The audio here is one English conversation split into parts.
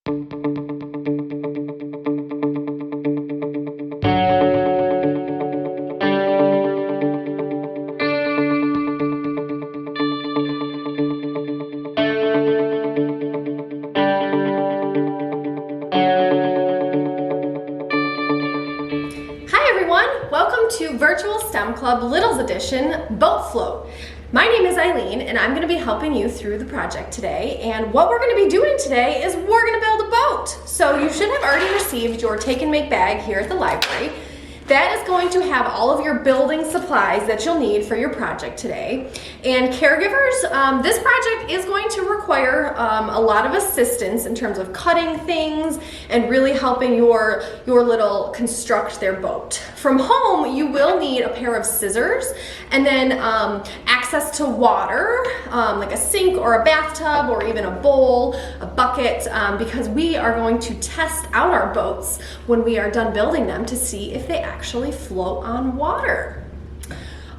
Welcome to Virtual STEM Club Littles Edition Boat Float. My name is Eileen and I'm going to be helping you through the project today, and what we're going to be doing today is we're going to build a boat. So you should have already received your take and make bag here at the library. That is going to have all of your building supplies that you'll need for your project today. And caregivers, this project is going to require a lot of assistance in terms of cutting things and really helping your little construct their boat. From home, you will need a pair of scissors and then access to water, like a sink or a bathtub or even a bowl, a bucket, because we are going to test out our boats when we are done building them to see if they actually float on water.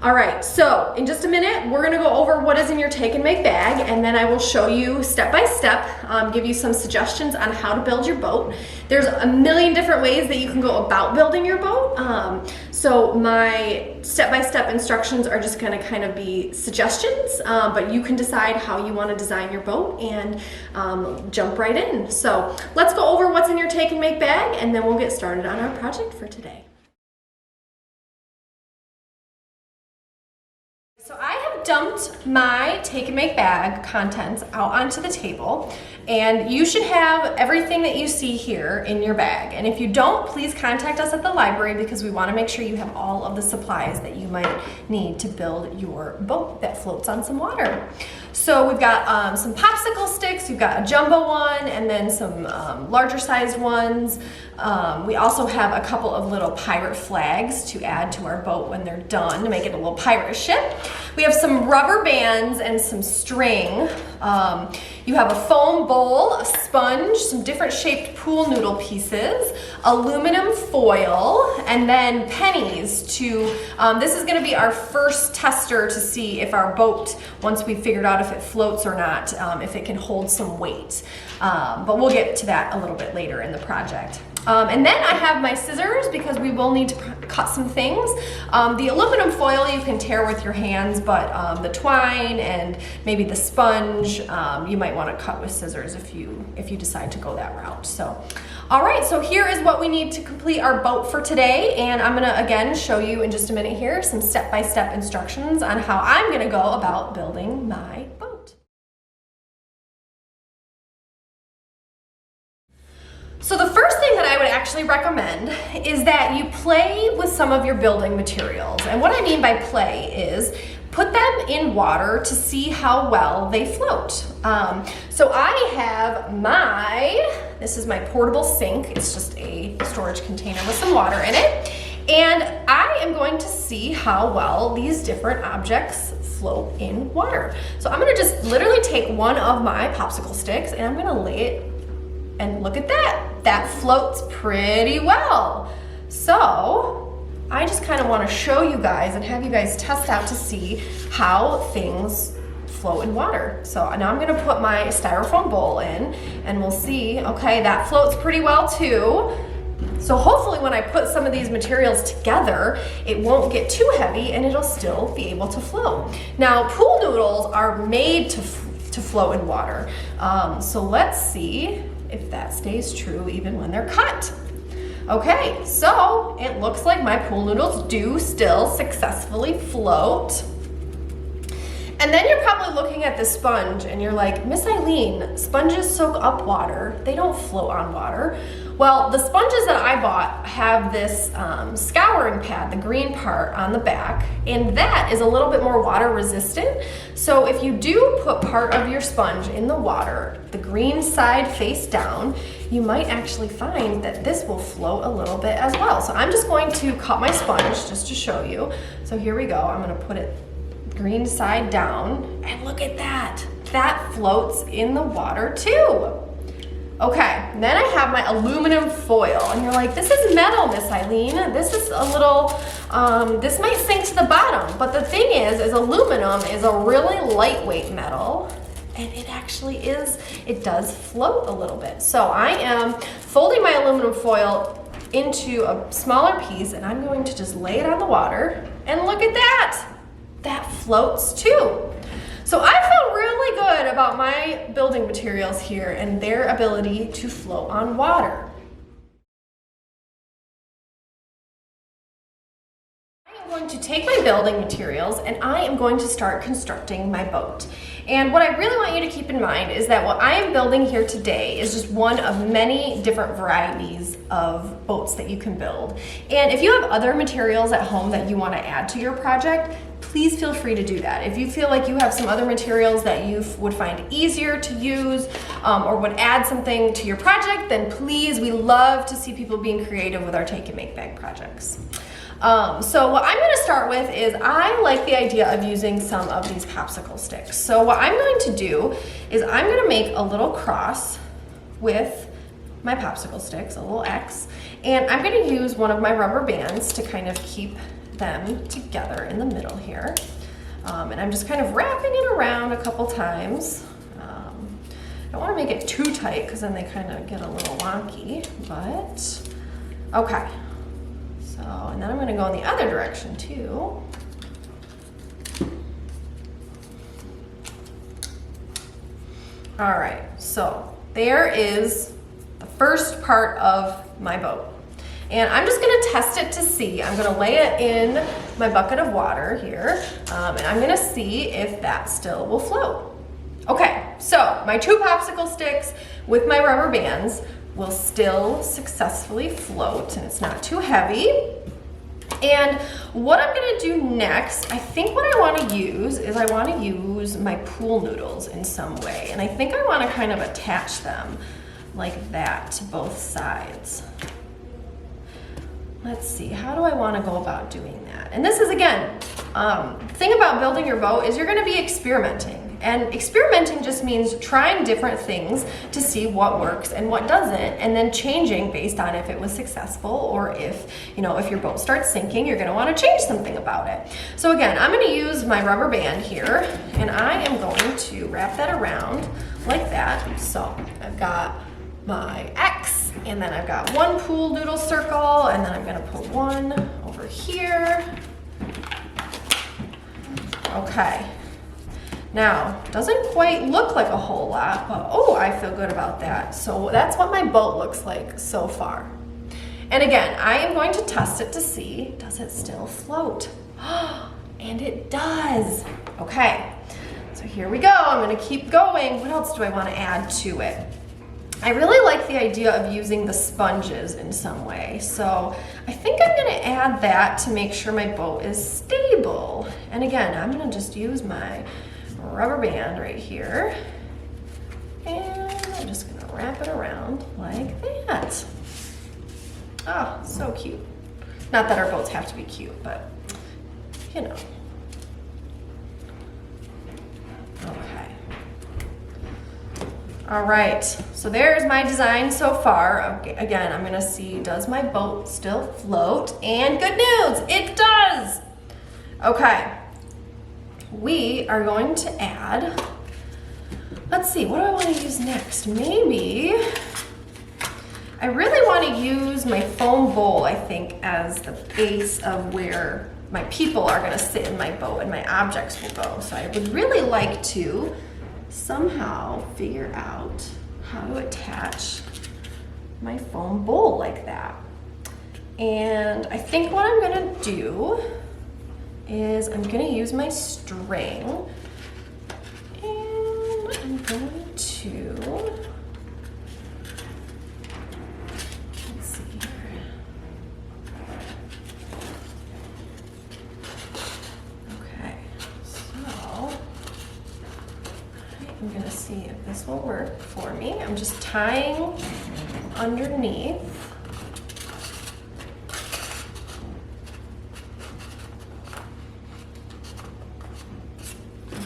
All right, so in just a minute, we're gonna go over what is in your take and make bag, and then I will show you step by step, give you some suggestions on how to build your boat. There's a million different ways that you can go about building your boat. So my step-by-step instructions are just gonna kind of be suggestions, but you can decide how you wanna design your boat and jump right in. So let's go over what's in your take and make bag, and then we'll get started on our project for today. So I have dumped my take and make bag contents out onto the table, and you should have everything that you see here in your bag. And if you don't, please contact us at the library because we want to make sure you have all of the supplies that you might need to build your boat that floats on some water. So we've got some popsicle sticks, you've got a jumbo one, and then some larger sized ones. We also have a couple of little pirate flags to add to our boat when they're done to make it a little pirate ship. We have some rubber bands and some string. You have a foam bowl, a sponge, some different shaped pool noodle pieces, aluminum foil, and then pennies to, this is gonna be our first tester to see if our boat, once we've figured out if it floats or not, if it can hold some weight. But we'll get to that a little bit later in the project. And then I have my scissors because we will need to cut some things. The aluminum foil you can tear with your hands, but the twine and maybe the sponge, you might want to cut with scissors if you decide to go that route. So, all right, so here is what we need to complete our boat for today, and I'm gonna again show you in just a minute here some step-by-step instructions on how I'm gonna go about building my boat. So the first thing that I would actually recommend is that you play with some of your building materials. And what I mean by play is put them in water to see how well they float. So I have this is my portable sink. It's just a storage container with some water in it. And I am going to see how well these different objects float in water. So I'm gonna just literally take one of my popsicle sticks and I'm gonna lay it, and look at that. That floats pretty well. So I just kind of want to show you guys and have you guys test out to see how things float in water. So now I'm going to put my styrofoam bowl in and we'll see, okay, that floats pretty well too. So hopefully when I put some of these materials together, it won't get too heavy and it'll still be able to float. Now pool noodles are made to float in water. So let's see if that stays true even when they're cut. Okay, so it looks like my pool noodles do still successfully float. And then you're probably looking at the sponge and you're like, Miss Eileen, sponges soak up water. They don't float on water. Well, the sponges that I bought have this scouring pad, the green part on the back, and that is a little bit more water resistant. So if you do put part of your sponge in the water, the green side face down, you might actually find that this will float a little bit as well. So I'm just going to cut my sponge just to show you. So here we go. I'm gonna put it green side down, and look at that. That floats in the water too. Okay, then I have my aluminum foil, and you're like, this is metal, Miss Eileen. This is a little, this might sink to the bottom, but the thing is aluminum is a really lightweight metal, and it actually is, it does float a little bit. So I am folding my aluminum foil into a smaller piece, and I'm going to just lay it on the water, and look at that. That floats too. So I feel really good about my building materials here and their ability to float on water. I am going to take my building materials and I am going to start constructing my boat. And what I really want you to keep in mind is that what I am building here today is just one of many different varieties of boats that you can build. And if you have other materials at home that you want to add to your project, please feel free to do that. If you feel like you have some other materials that you would find easier to use or would add something to your project, then please, we love to see people being creative with our Take and Make Bag projects. So what I'm going to start with is I like the idea of using some of these popsicle sticks. So what I'm going to do is I'm going to make a little cross with my popsicle sticks, a little X, and I'm going to use one of my rubber bands to kind of keep them together in the middle here. And I'm just kind of wrapping it around a couple times. I don't want to make it too tight because then they kind of get a little wonky, but okay. So, and then I'm going to go in the other direction too. All right, so there is the first part of my boat. And I'm just gonna test it to see. I'm gonna lay it in my bucket of water here, and I'm gonna see if that still will float. Okay, so my 2 popsicle sticks with my rubber bands will still successfully float, and it's not too heavy. And what I'm gonna do next, I think what I wanna use is I wanna use my pool noodles in some way. And I think I wanna kind of attach them like that to both sides. Let's see, how do I want to go about doing that? And this is, again, thing about building your boat is you're going to be experimenting. And experimenting just means trying different things to see what works and what doesn't, and then changing based on if it was successful or if, if your boat starts sinking, you're going to want to change something about it. So again, I'm going to use my rubber band here, and I am going to wrap that around like that. So I've got my X, and then I've got one pool noodle circle, and then I'm gonna put one over here. Okay, now doesn't quite look like a whole lot, but oh, I feel good about that. So that's what my boat looks like so far. And again, I am going to test it to see, does it still float? And it does. Okay, so here we go. I'm gonna keep going. What else do I want to add to it? I really like the idea of using the sponges in some way. So I think I'm gonna add that to make sure my boat is stable. And again, I'm gonna just use my rubber band right here. And I'm just gonna wrap it around like that. Oh, so cute. Not that our boats have to be cute, but Okay. All right, so there's my design so far. Okay, again, I'm gonna see, does my boat still float? And good news, it does. Okay, we are going to add, let's see, what do I want to use next? Maybe, I really want to use my foam bowl, I think, as the base of where my people are gonna sit in my boat and my objects will go. So I would really like to somehow figure out how to attach my foam bowl like that. And I think what I'm gonna do is I'm gonna use my string, and I'm going to, let's see here. Okay, so I'm gonna see if this will work for me. I'm just tying underneath.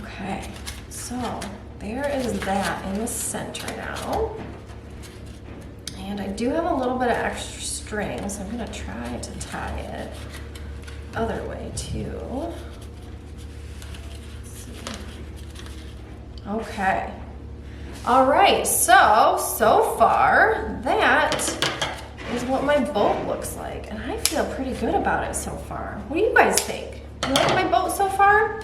Okay, so there is that in the center now. And I do have a little bit of extra string, so I'm gonna try to tie it the other way too. Okay. All right, so far that is what my boat looks like, and I feel pretty good about it so far. What do you guys think? You like my boat so far?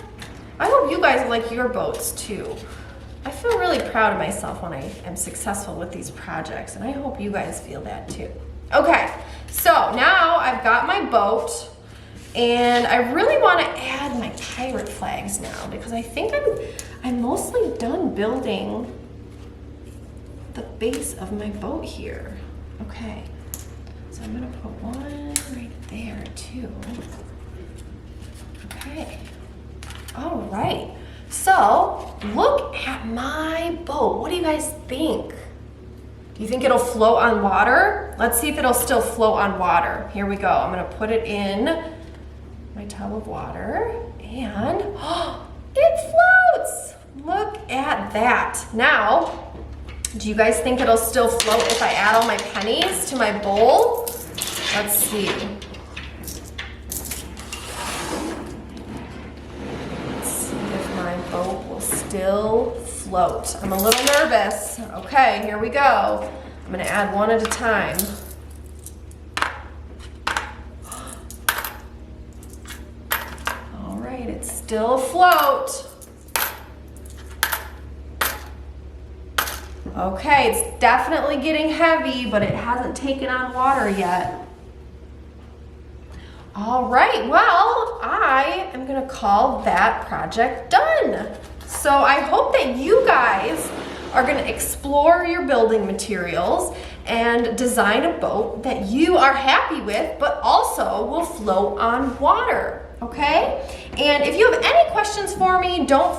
I hope you guys like your boats too. I feel really proud of myself when I am successful with these projects, and I hope you guys feel that too. Okay, so now I've got my boat, and I really want to add my pirate flags now because I think I'm mostly done building the base of my boat here. Okay, so I'm gonna put one right there too. Okay, all right. So look at my boat. What do you guys think? Do you think it'll float on water? Let's see if it'll still float on water. Here we go. I'm gonna put it in my tub of water and it floats. Look at that. Now, do you guys think it'll still float if I add all my pennies to my bowl? Let's see. Let's see if my boat will still float. I'm a little nervous. Okay, here we go. I'm gonna add one at a time. All right, it's still afloat. Okay, it's definitely getting heavy, but it hasn't taken on water yet. All right, well, I am gonna call that project done. So I hope that you guys are gonna explore your building materials and design a boat that you are happy with, but also will float on water. Okay? And if you have any questions for me, don't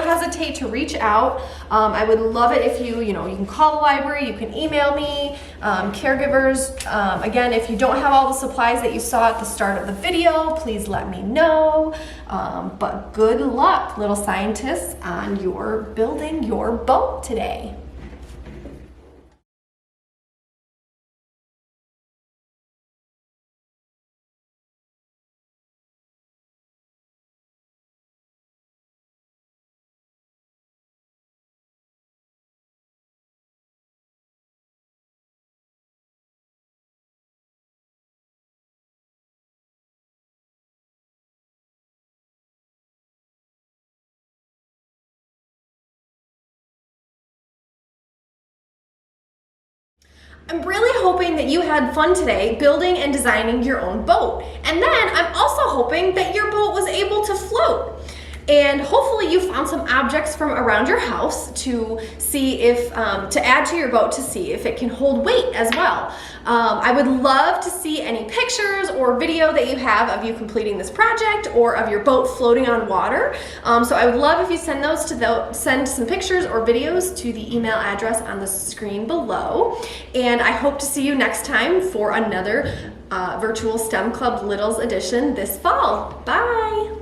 hesitate to reach out. I would love it if you can call the library, you can email me, caregivers. Again, if you don't have all the supplies that you saw at the start of the video, please let me know. But good luck, little scientists, on your building your boat today. I'm really hoping that you had fun today building and designing your own boat. And then I'm also hoping that your boat was able to float. And hopefully you found some objects from around your house to see if, to add to your boat to see if it can hold weight as well. I would love to see any pictures or video that you have of you completing this project or of your boat floating on water. So I would love if you send those to send some pictures or videos to the email address on the screen below. And I hope to see you next time for another Virtual STEM Club Littles edition this fall. Bye!